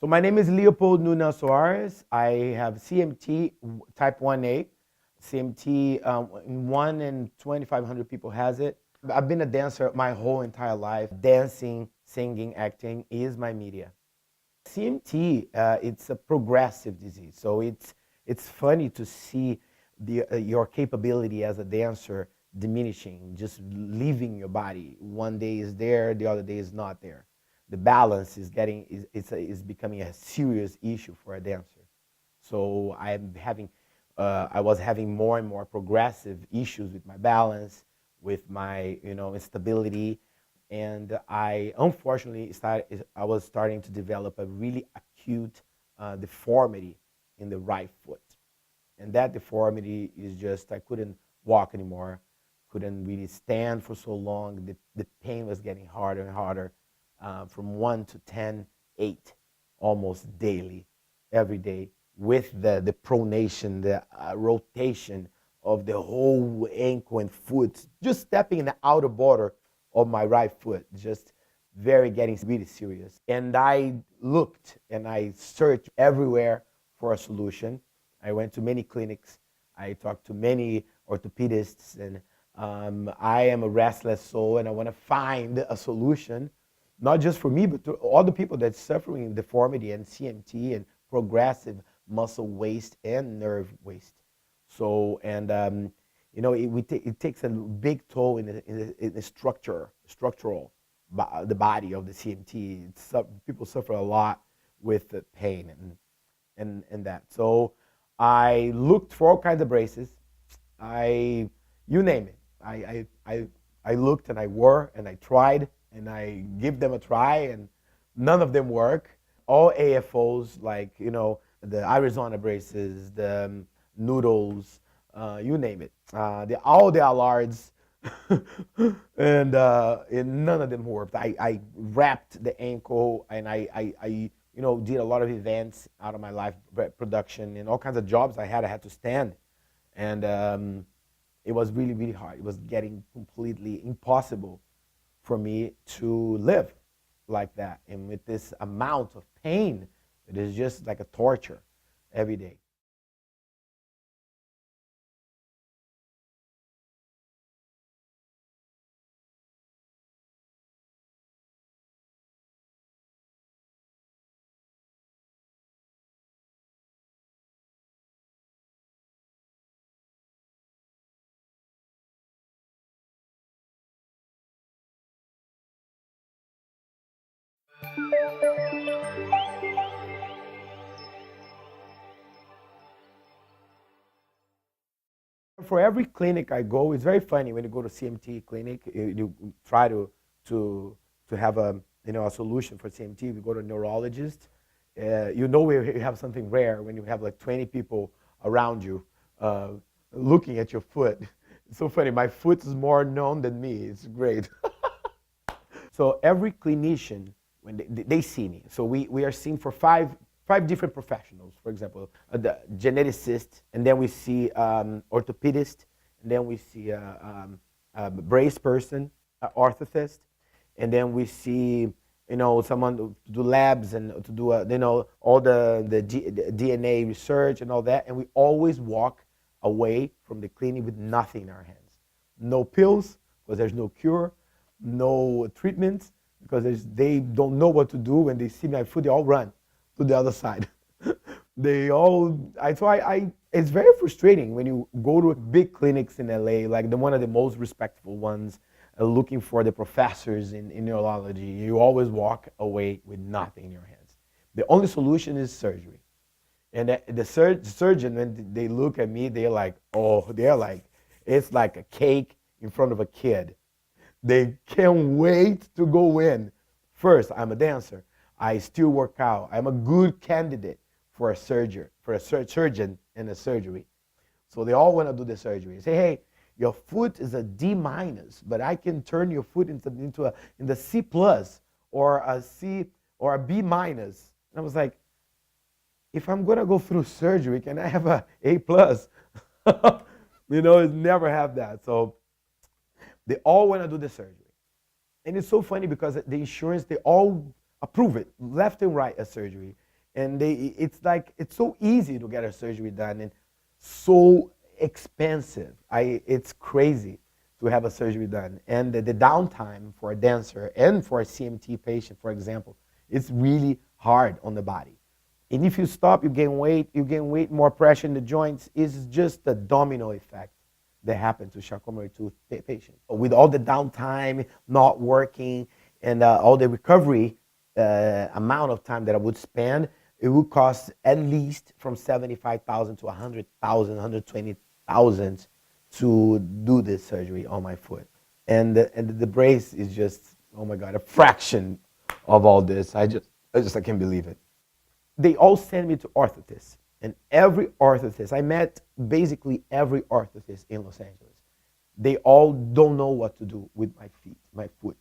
So my name is Leopold Nuna Soares. I have CMT type 1A. CMT, 1 in 2,500 people has it. I've been a dancer my whole entire life. Dancing, singing, acting is my media. CMT, it's a progressive disease. So it's funny to see your capability as a dancer diminishing, just leaving your body. One day is there, the other day is not there. The balance is becoming a serious issue for a dancer. So I was having more and more progressive issues with my balance, with my instability, and I unfortunately I was starting to develop a really acute deformity in the right foot, and that deformity is just I couldn't walk anymore, couldn't really stand for so long. The pain was getting harder and harder, from 1 to 10, 8, almost daily, every day, with the pronation, the rotation of the whole ankle and foot, just stepping in the outer border of my right foot, just very getting really serious. And I looked and I searched everywhere for a solution. I went to many clinics. I talked to many orthopedists, and I am a restless soul, and I want to find a solution, not just for me, but to all the people that's suffering deformity and CMT and progressive muscle waste and nerve waste. So, and it takes a big toll in the structural, the body of the CMT. People suffer a lot with the pain and that. So I looked for all kinds of braces. You name it. I looked and I wore and I tried and I give them a try, and none of them work. All AFOs, like the Arizona braces, the noodles, you name it. All the Allards, and none of them worked. I wrapped the ankle, and I did a lot of events out of my life, production, and all kinds of jobs I had to stand, and it was really, really hard. It was getting completely impossible for me to live like that, and with this amount of pain, it is just like a torture every day. For every clinic I go, it's very funny when you go to CMT clinic. You try to to have a solution for CMT. We go to a neurologist. You have something rare when you have like 20 people around you uh, looking at your foot. It's so funny. My foot is more known than me. It's great. So every clinician, when they see me, so we are seen for five different professionals. For example, the geneticist, and then we see orthopedist, and then we see a brace person, an orthotist, and then we see someone to do labs and to do all the DNA research and all that, and we always walk away from the clinic with nothing in our hands. No pills, because there's no cure, no treatments, because they don't know what to do. When they see my foot, they all run to the other side. It's very frustrating when you go to big clinics in LA, like one of the most respectful ones, looking for the professors in neurology. You always walk away with nothing in your hands. The only solution is surgery. And the surgeon, when they look at me, it's like a cake in front of a kid. They can't wait to go in. First, I'm a dancer. I still work out. I'm a good candidate for a surgeon and a surgery. So they all want to do the surgery. They say, hey, your foot is a D minus, but I can turn your foot in the C plus or a C or a B minus. And I was like, if I'm gonna go through surgery, can I have a A plus? It's never have that. So they all want to do the surgery. And it's so funny because the insurance, they all approve it left and right as surgery. And it's like it's so easy to get a surgery done and so expensive. It's crazy to have a surgery done, and the downtime for a dancer and for a CMT patient, for example, it's really hard on the body. And if you stop, you gain weight, more pressure in the joints. It's just a domino effect that happened to Charcot-Marie-Tooth patients. With all the downtime, not working, and all the recovery amount of time that I would spend, it would cost at least from 75,000 to 100,000, 120,000 to do this surgery on my foot. And the brace is just, oh my God, a fraction of all this. I can't believe it. They all send me to orthotists. And every orthotist, I met basically every orthotist in Los Angeles. They all don't know what to do with my feet, my foot.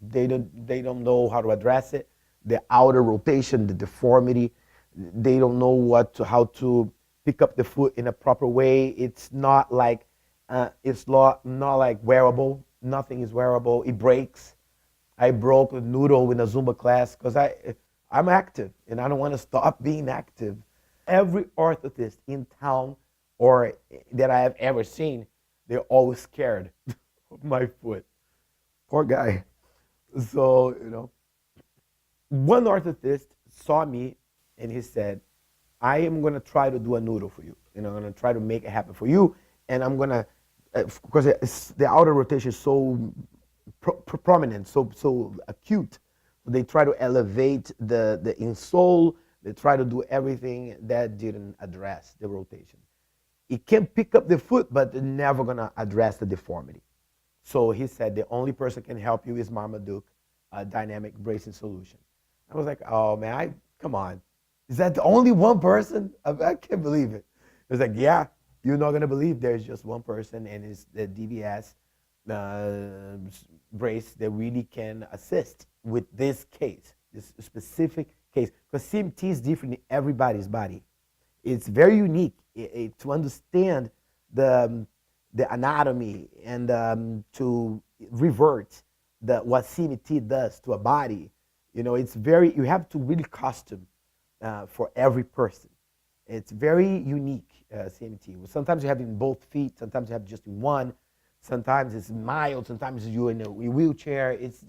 They don't know how to address it. The outer rotation, the deformity. They don't know how to pick up the foot in a proper way. It's not like wearable. Nothing is wearable. It breaks. I broke a noodle in a Zumba class because I'm active and I don't want to stop being active. Every orthotist in town or that I have ever seen, they're always scared of my foot. Poor guy. So, one orthotist saw me and he said, I am going to try to do a noodle for you. I'm going to try to make it happen for you. And I'm going to, because the outer rotation is so prominent, so acute. They try to elevate the insole. They try to do everything that didn't address the rotation. It can pick up the foot, but they're never going to address the deformity. So he said the only person can help you is Marmaduke, a dynamic bracing solution. I was like, oh man, come on. Is that the only one person? I can't believe it. It was like, yeah, you're not gonna believe there's just one person, and it's the DBS uh, brace that really can assist with this case, this specific case. Because CMT is different in everybody's body. It's very unique to understand the the anatomy and to revert what CMT does to a body. It's very you have to really custom for every person. It's very unique CMT. Sometimes you have it in both feet. Sometimes you have just in one. Sometimes it's mild. Sometimes you're in a wheelchair. It's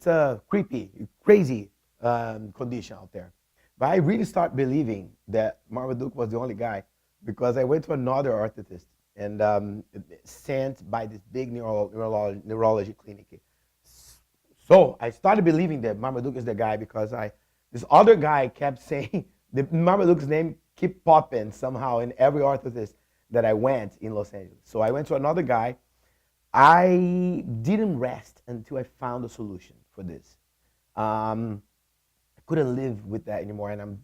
a creepy, crazy condition out there. But I really start believing that Marmaduke was the only guy because I went to another orthotist and sent by this big neurology clinic. So I started believing that Marmaduke is the guy because this other guy kept saying the Marmaduke's name kept popping somehow in every orthotist that I went in Los Angeles. So I went to another guy. I didn't rest until I found a solution for this. I couldn't live with that anymore, and I'm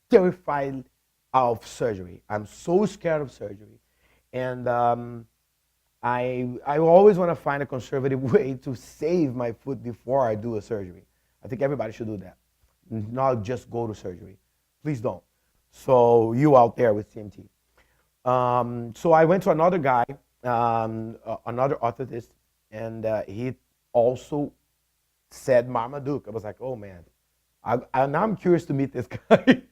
terrified of surgery. I'm so scared of surgery, and I always want to find a conservative way to save my foot before I do a surgery. I think everybody should do that, not just go to surgery. Please don't. So you out there with CMT. So I went to another guy, another orthotist, and he also said Marmaduke. I was like, oh man, now I'm curious to meet this guy.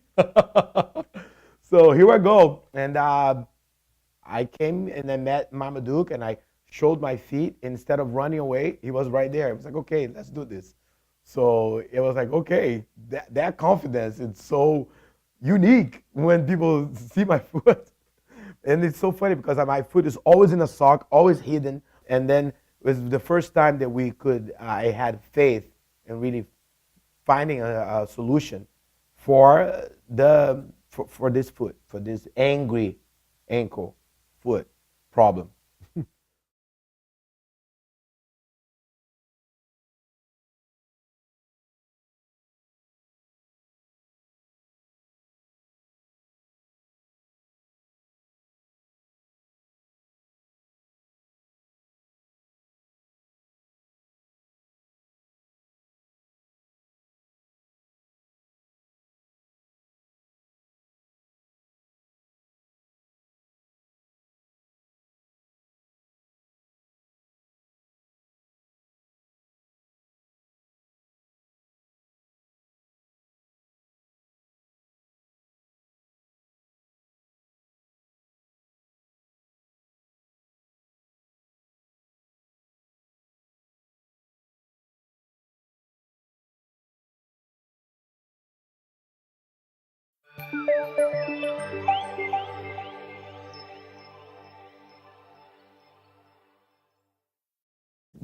So here I go, and I came and I met Marmaduke, and I showed my feet. Instead of running away, he was right there. It was like, okay, let's do this. So it was like, okay, that confidence, it's so unique when people see my foot. And it's so funny because my foot is always in a sock, always hidden. And then it was the first time that I had faith in really finding a solution for for this foot, for this angry ankle foot problem.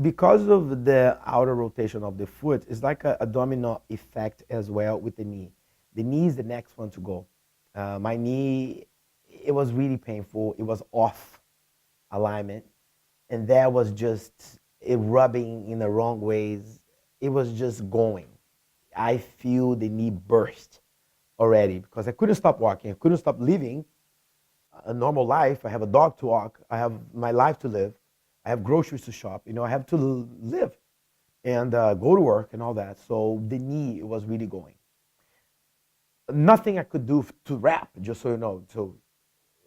Because of the outer rotation of the foot, it's like a domino effect as well with the knee. The knee is the next one to go. My knee, it was really painful. It was off alignment, and that was just it rubbing in the wrong ways. It was just going. I feel the knee burst already because I couldn't stop walking. I couldn't stop living a normal life. I have a dog to walk. I have my life to live. I have groceries to shop. I have to live and go to work and all that. So the knee was really going. Nothing I could do to wrap, just so you know. So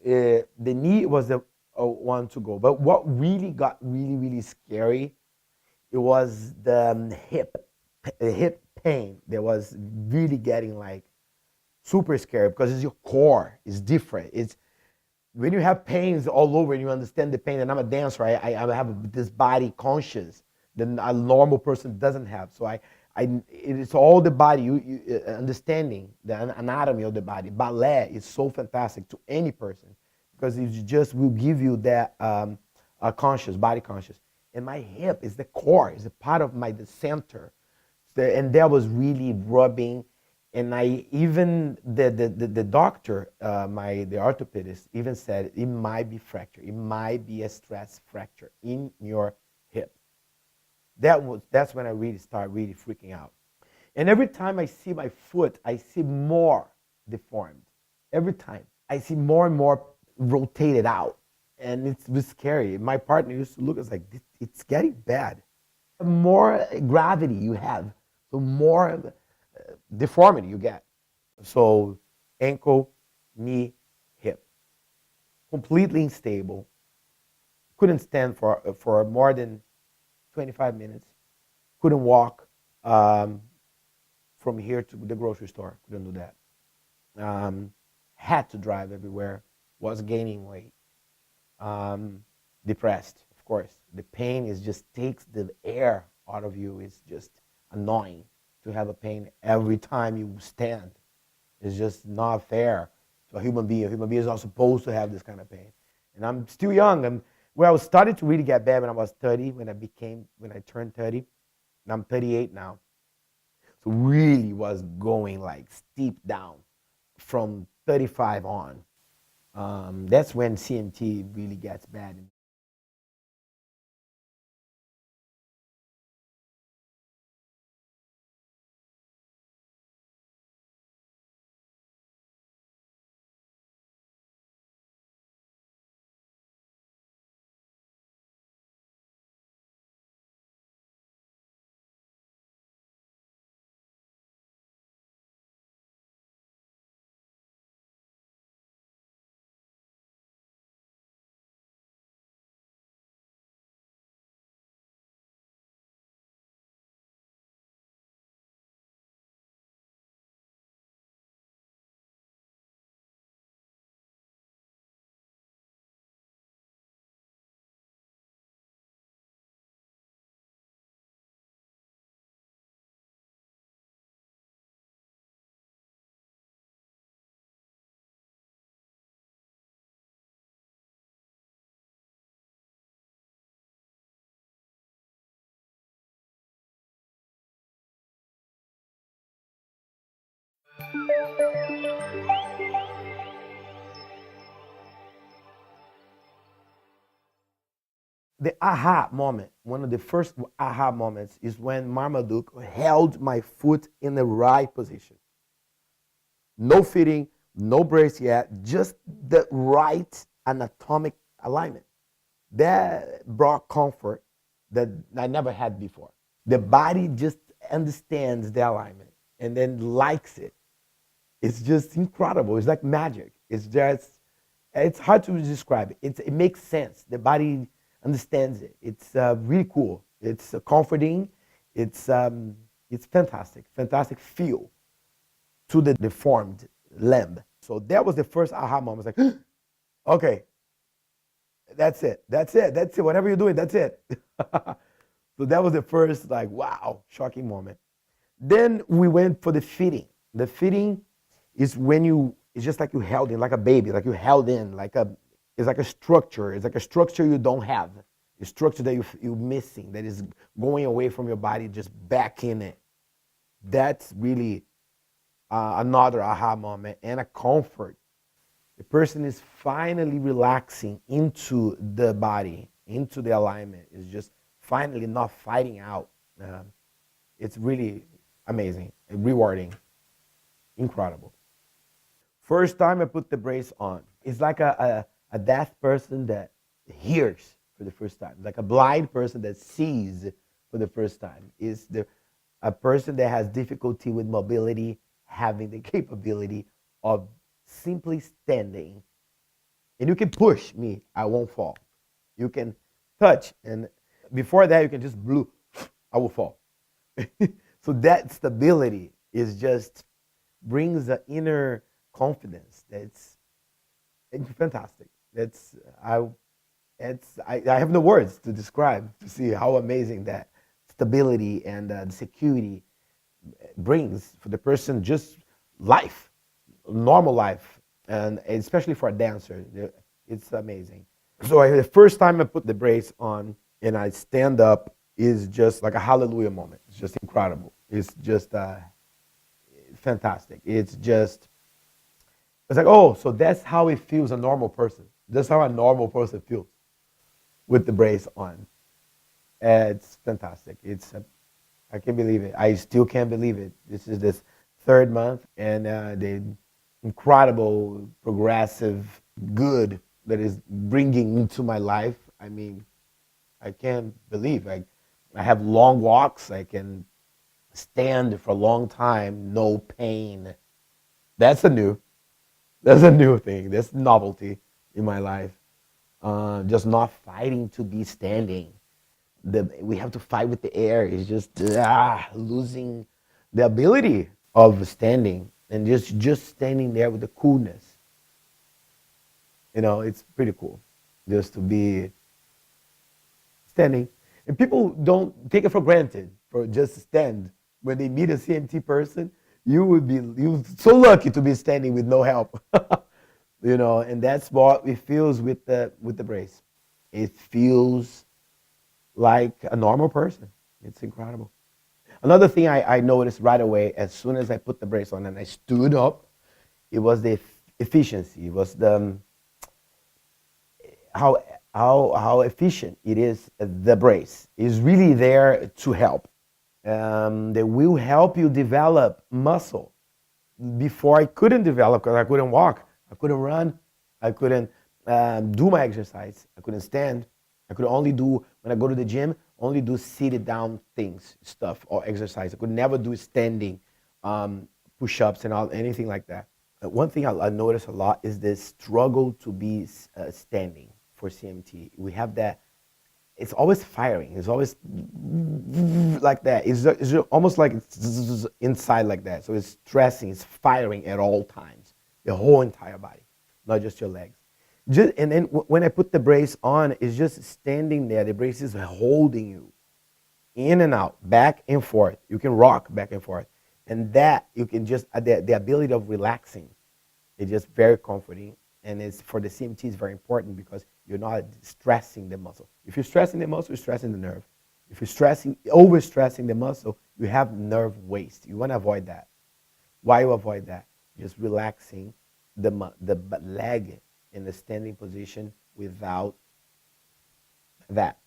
the knee was the one to go. But what really got really, really scary, it was the hip pain that was really getting like super scary because it's your core. It's different. It's when you have pains all over and you understand the pain, and I'm a dancer, I have this body conscious that a normal person doesn't have. So it's all the body, you understanding the anatomy of the body. Ballet is so fantastic to any person because it just will give you that conscious, body conscious. And my hip is the core, is a part of the center. And that was really rubbing. And I even the doctor, the orthopedist, even said it might be fracture. It might be a stress fracture in your hip. That's when I really start really freaking out. And every time I see my foot, I see more deformed. Every time I see more and more rotated out, and it was scary. My partner used to look at us like, it's getting bad. The more gravity you have, the more deformity you get. So ankle, knee, hip, completely unstable. Couldn't stand for more than 25 minutes. Couldn't walk from here to the grocery store. Couldn't do that. Had to drive everywhere. Was gaining weight. Depressed, of course. The pain just takes the air out of you. It's just annoying to have a pain every time you stand. It's just not fair to a human being. A human being is not supposed to have this kind of pain. And I'm still young. I was starting to really get bad when I was 30, when I turned 30. And I'm 38 now. So really was going like steep down from 35 on. That's when CMT really gets bad. The aha moment, one of the first aha moments is when Marmaduke held my foot in the right position. No fitting, no brace yet, just the right anatomic alignment. That brought comfort that I never had before. The body just understands the alignment and then likes it. It's just incredible. It's like magic. It's hard to describe it. It makes sense. The body understands it. It's really cool. It's comforting. It's fantastic. Fantastic feel to the deformed limb. So that was the first aha moment. It's like, okay, that's it. That's it. That's it. Whatever you're doing, that's it. So that was the first like, wow, shocking moment. Then we went for the fitting. The fitting is when you it's just like you held in, like a baby, like you held in, it's like a structure. It's like a structure you don't have. A structure that you're missing, that is going away from your body, just back in it. That's really another aha moment and a comfort. The person is finally relaxing into the body, into the alignment. It's just finally not fighting out. It's really amazing, rewarding, incredible. First time I put the brace on, it's like a deaf person that hears for the first time, like a blind person that sees for the first time. Is a person that has difficulty with mobility having the capability of simply standing. And you can push me, I won't fall. You can touch, and before that, you can just blow, I will fall. So that stability is just brings the inner confidence. It's fantastic. I have no words to describe to see how amazing that stability and the security brings for the person, just life, normal life, and especially for a dancer. It's amazing. So the first time I put the brace on and I stand up is just like a hallelujah moment. It's just incredible. It's just fantastic. It's like, oh, so that's how it feels a normal person. That's how a normal person feels with the brace on. It's fantastic. I can't believe it. I still can't believe it. This is this third month, and the incredible, progressive good that is bringing into my life. I mean, I can't believe. I have long walks. I can stand for a long time, no pain. That's a new. That's a new thing. That's novelty in my life. Just not fighting to be standing. We have to fight with the air. It's just losing the ability of standing and just standing there with the coolness. It's pretty cool just to be standing. And people don't take it for granted for just stand. When they meet a CMT person, you're so lucky to be standing with no help. And that's what it feels with the brace. It feels like a normal person. It's incredible. Another thing I noticed right away as soon as I put the brace on and I stood up, it was the efficiency. It was the how efficient it is. The brace is really there to help. They will help you develop muscle. Before I couldn't develop because I couldn't walk, I couldn't run, I couldn't do my exercise, I couldn't stand. I could only do, when I go to the gym, only do seated down things, stuff, or exercise. I could never do standing, push-ups and anything like that. One thing I notice a lot is this struggle to be standing for CMT. We have that, it's always firing. It's always like that. It's almost like it's inside like that. So it's stressing, it's firing at all times, the whole entire body, not just your legs. And then when I put the brace on, it's just standing there. The brace is holding you in and out, back and forth. You can rock back and forth. And that you can just, the ability of relaxing, it's just very comforting. And it's for the CMT is very important because you're not stressing the muscle. If you're stressing the muscle, you're stressing the nerve. If you're overstressing the muscle, you have nerve waste. You want to avoid that. Why you avoid that? Just relaxing the leg in the standing position without that.